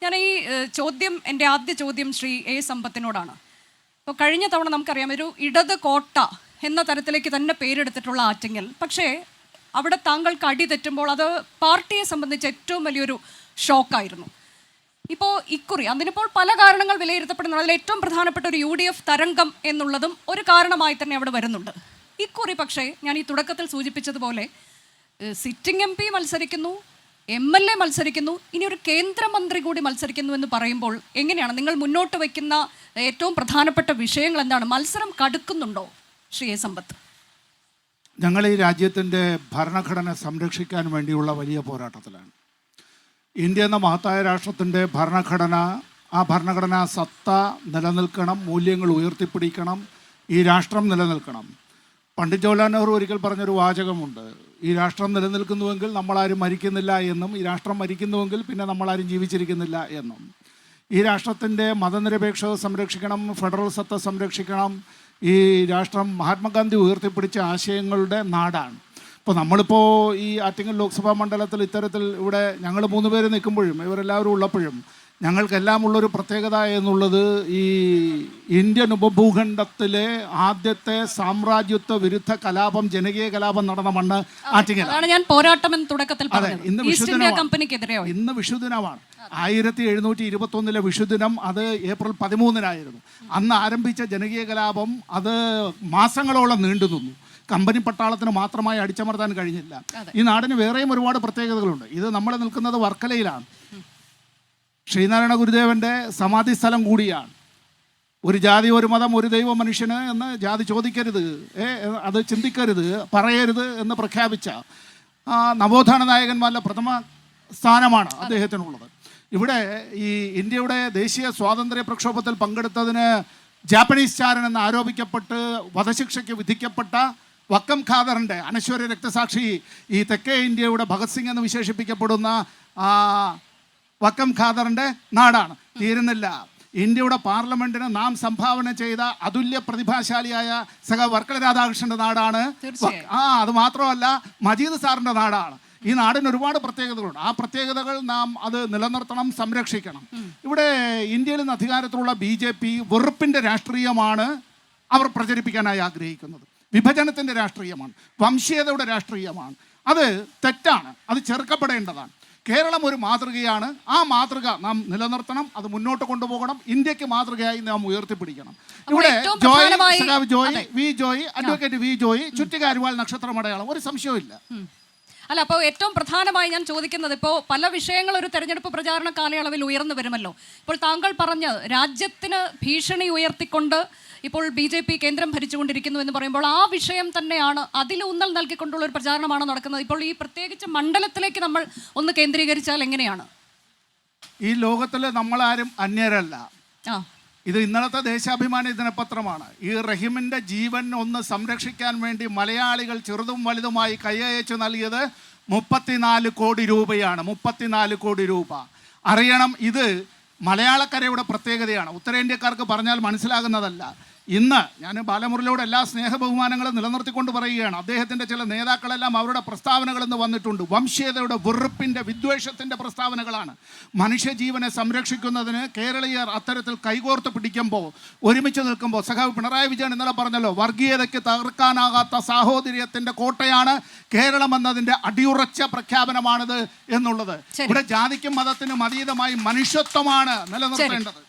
ഞാൻ ഈ ചോദ്യം എൻ്റെ ആദ്യ ചോദ്യം ശ്രീ എ സമ്പത്തിനോടാണ്. അപ്പോൾ കഴിഞ്ഞ തവണ നമുക്കറിയാം ഒരു ഇടത് കോട്ട എന്ന തരത്തിലേക്ക് തന്നെ പേരെടുത്തിട്ടുള്ള ആറ്റിങ്ങൽ, പക്ഷേ അവിടെ താങ്കൾക്ക് അടി തെറ്റുമ്പോൾ അത് പാർട്ടിയെ സംബന്ധിച്ച് ഏറ്റവും വലിയൊരു ഷോക്കായിരുന്നു. ഇപ്പോൾ ഇക്കുറി അതിനിപ്പോൾ പല കാരണങ്ങൾ വിലയിരുത്തപ്പെടുന്നു. അതിൽ ഏറ്റവും പ്രധാനപ്പെട്ട ഒരു UDF തരംഗം എന്നുള്ളതും ഒരു കാരണമായി തന്നെ അവിടെ വരുന്നുണ്ട്. ഇക്കുറി പക്ഷേ ഞാൻ ഈ തുടക്കത്തിൽ സൂചിപ്പിച്ചതുപോലെ സിറ്റിംഗ് MP മത്സരിക്കുന്നു, MLA മത്സരിക്കുന്നു, ഇനി ഒരു കേന്ദ്രമന്ത്രി കൂടി മത്സരിക്കുന്നു എന്ന് പറയുമ്പോൾ എങ്ങനെയാണ് നിങ്ങൾ മുന്നോട്ട് വയ്ക്കുന്ന ഏറ്റവും പ്രധാനപ്പെട്ട വിഷയങ്ങൾ എന്താണ്? മത്സരം കടുക്കുന്നുണ്ടോ ശ്രീ എ സമ്പത്ത്? ഞങ്ങൾ ഈ രാജ്യത്തിൻ്റെ ഭരണഘടന സംരക്ഷിക്കാൻ വേണ്ടിയുള്ള വലിയ പോരാട്ടത്തിലാണ്. ഇന്ത്യ എന്ന മഹത്തായ രാഷ്ട്രത്തിൻ്റെ ഭരണഘടന, ആ ഭരണഘടനാ സത്ത നിലനിൽക്കണം, മൂല്യങ്ങൾ ഉയർത്തിപ്പിടിക്കണം, ഈ രാഷ്ട്രം നിലനിൽക്കണം. പണ്ഡിറ്റ് ജവഹർലാൽ നെഹ്റു ഒരിക്കൽ പറഞ്ഞൊരു വാചകമുണ്ട്, ഈ രാഷ്ട്രം നിലനിൽക്കുന്നുവെങ്കിൽ നമ്മളാരും മരിക്കുന്നില്ല എന്നും, ഈ രാഷ്ട്രം മരിക്കുന്നുവെങ്കിൽ പിന്നെ നമ്മളാരും ജീവിച്ചിരിക്കുന്നില്ല എന്നും. ഈ രാഷ്ട്രത്തിൻ്റെ മതനിരപേക്ഷത സംരക്ഷിക്കണം, ഫെഡറൽ സത്ത സംരക്ഷിക്കണം. ഈ രാഷ്ട്രം മഹാത്മാഗാന്ധി ഉയർത്തിപ്പിടിച്ച ആശയങ്ങളുടെ നാടാണ്. ഇപ്പോൾ നമ്മളിപ്പോൾ ഈ ആറ്റിങ്ങൽ ലോക്സഭാ മണ്ഡലത്തിൽ ഇത്തരത്തിൽ ഇവിടെ ഞങ്ങൾ 3 പേര് നിൽക്കുമ്പോഴും ഇവരെല്ലാവരും ഉള്ളപ്പോഴും ഞങ്ങൾക്കെല്ലാം ഉള്ളൊരു പ്രത്യേകത എന്നുള്ളത് ഈ ഇന്ത്യൻ ഉപഭൂഖണ്ഡത്തിലെ ആദ്യത്തെ സാമ്രാജ്യത്വ വിരുദ്ധ കലാപം, ജനകീയ കലാപം നടന്ന മണ്ണ് ആറ്റിങ്ങലാണ്. ഞാൻ പോരാട്ടം എന്ന് തുടക്കത്തിൽ അതെ, ഇന്ന് വിഷുദിനമാണ്. 1721 വിഷുദിനം, അത് ഏപ്രിൽ 13 അന്ന് ആരംഭിച്ച ജനകീയ കലാപം അത് മാസങ്ങളോളം നീണ്ടു നിന്നു. കമ്പനി പട്ടാളത്തിന് മാത്രമായി അടിച്ചമർത്താൻ കഴിഞ്ഞില്ല. ഈ നാടിന് വേറെയും ഒരുപാട് പ്രത്യേകതകളുണ്ട്. ഇത് നമ്മൾ നിൽക്കുന്നത് വർക്കലയിലാണ്. ശ്രീനാരായണ ഗുരുദേവൻ്റെ സമാധി സ്ഥലം കൂടിയാണ്. ഒരു ജാതി, ഒരു മതം, ഒരു ദൈവം മനുഷ്യന് എന്ന് ജാതി ചോദിക്കരുത്, അത് ചിന്തിക്കരുത്, പറയരുത് എന്ന് പ്രഖ്യാപിച്ച നവോത്ഥാന നായകന്മാരിലെ പ്രഥമ സ്ഥാനമാണ് അദ്ദേഹത്തിനുള്ളത്. ഇവിടെ ഈ ഇന്ത്യയുടെ ദേശീയ സ്വാതന്ത്ര്യ പ്രക്ഷോഭത്തിൽ പങ്കെടുത്തതിന് ജാപ്പനീസ് ചാരൻ എന്ന് ആരോപിക്കപ്പെട്ട് വധശിക്ഷയ്ക്ക് വിധിക്കപ്പെട്ട വക്കം ഖാദറിൻ്റെ അനശ്വര രക്തസാക്ഷി, ഈ തെക്കേ ഇന്ത്യയുടെ ഭഗത് സിംഗ് എന്ന് വിശേഷിപ്പിക്കപ്പെടുന്ന വക്കം ഖാദറിൻ്റെ നാടാണ്. തീരുന്നില്ല, ഇന്ത്യയുടെ പാർലമെന്റിന് നാം സംഭാവന ചെയ്ത അതുല്യ പ്രതിഭാശാലിയായ വർക്കല രാധാകൃഷ്ണന്റെ നാടാണ്. അത് മാത്രമല്ല മജീദ് സാറിൻ്റെ നാടാണ്. ഈ നാടിന് ഒരുപാട് പ്രത്യേകതകളുണ്ട്. ആ പ്രത്യേകതകൾ നാം അത് നിലനിർത്തണം, സംരക്ഷിക്കണം. ഇവിടെ ഇന്ത്യയിൽ നിന്ന് അധികാരത്തിലുള്ള BJP വെറുപ്പിൻ്റെ രാഷ്ട്രീയമാണ് അവർ പ്രചരിപ്പിക്കാനായി ആഗ്രഹിക്കുന്നത്. വിഭജനത്തിൻ്റെ രാഷ്ട്രീയമാണ്, വംശീയതയുടെ രാഷ്ട്രീയമാണ്. അത് തെറ്റാണ്, അത് ചെറുക്കപ്പെടേണ്ടതാണ്. കേരളം ഒരു മാതൃകയാണ്. ആ മാതൃക നാം നിലനിർത്തണം, അത് മുന്നോട്ട് കൊണ്ടുപോകണം, ഇന്ത്യക്ക് മാതൃകയായി നാം ഉയർത്തിപ്പിടിക്കണം. ഇവിടെ അഡ്വക്കേറ്റ് വി ജോയി ചുറ്റികാരുവാൾ നക്ഷത്രമടയാളം, ഒരു സംശയവും. അല്ല, അപ്പോൾ ഏറ്റവും പ്രധാനമായി ഞാൻ ചോദിക്കുന്നത്, ഇപ്പോൾ പല വിഷയങ്ങൾ ഒരു തെരഞ്ഞെടുപ്പ് പ്രചാരണ കാലയളവിൽ ഉയർന്നു വരുമല്ലോ. ഇപ്പോൾ താങ്കൾ പറഞ്ഞ് രാജ്യത്തിന് ഭീഷണി ഉയർത്തിക്കൊണ്ട് ഇപ്പോൾ BJP കേന്ദ്രം ഭരിച്ചുകൊണ്ടിരിക്കുന്നു എന്ന് പറയുമ്പോൾ ആ വിഷയം തന്നെയാണ്, അതിലൂന്നൽ നൽകിക്കൊണ്ടുള്ള ഒരു പ്രചാരണമാണ് നടക്കുന്നത്. ഇപ്പോൾ ഈ പ്രത്യേകിച്ച് മണ്ഡലത്തിലേക്ക് നമ്മൾ ഒന്ന് കേന്ദ്രീകരിച്ചാൽ എങ്ങനെയാണ്? ഈ ലോകത്തിൽ നമ്മളാരും അന്യരല്ല. ഇത് ഇന്നലത്തെ ദേശാഭിമാനി ദിനപത്രമാണ്. ഈ റഹീമിൻ്റെ ജീവൻ ഒന്ന് സംരക്ഷിക്കാൻ വേണ്ടി മലയാളികൾ ചെറുതും വലുതുമായി കൈയയച്ചു നൽകിയത് 34 കോടി രൂപയാണ്. 34 കോടി രൂപ. അറിയണം, ഇത് മലയാളക്കരയുടെ പ്രത്യേകതയാണ്. ഉത്തരേന്ത്യക്കാർക്ക് പറഞ്ഞാൽ മനസ്സിലാകുന്നതല്ല. ഇന്ന് ഞാൻ ബാലമുരളിയോട് എല്ലാ സ്നേഹബഹുമാനങ്ങളും നിലനിർത്തിക്കൊണ്ട് പറയുകയാണ്. അദ്ദേഹത്തിൻ്റെ ചില നേതാക്കളെല്ലാം അവരുടെ പ്രസ്താവനകൾ ഇന്ന് വന്നിട്ടുണ്ട്. വംശീയതയുടെ, വെറുപ്പിൻ്റെ, വിദ്വേഷത്തിൻ്റെ പ്രസ്താവനകളാണ്. മനുഷ്യജീവനെ സംരക്ഷിക്കുന്നതിന് കേരളീയർ അത്തരത്തിൽ കൈകോർത്ത് പിടിക്കുമ്പോൾ, ഒരുമിച്ച് നിൽക്കുമ്പോൾ, സഖാവ് പിണറായി വിജയൻ ഇന്നലെ പറഞ്ഞല്ലോ, വർഗീയതയ്ക്ക് തകർക്കാനാകാത്ത സാഹോദര്യത്തിൻ്റെ കോട്ടയാണ് കേരളം എന്നതിൻ്റെ അടിയുറച്ച പ്രഖ്യാപനമാണിത് എന്നുള്ളത്. ഇവിടെ ജാതിക്കും മതത്തിനും അതീതമായി മനുഷ്യത്വമാണ് നിലനിർത്തേണ്ടത്.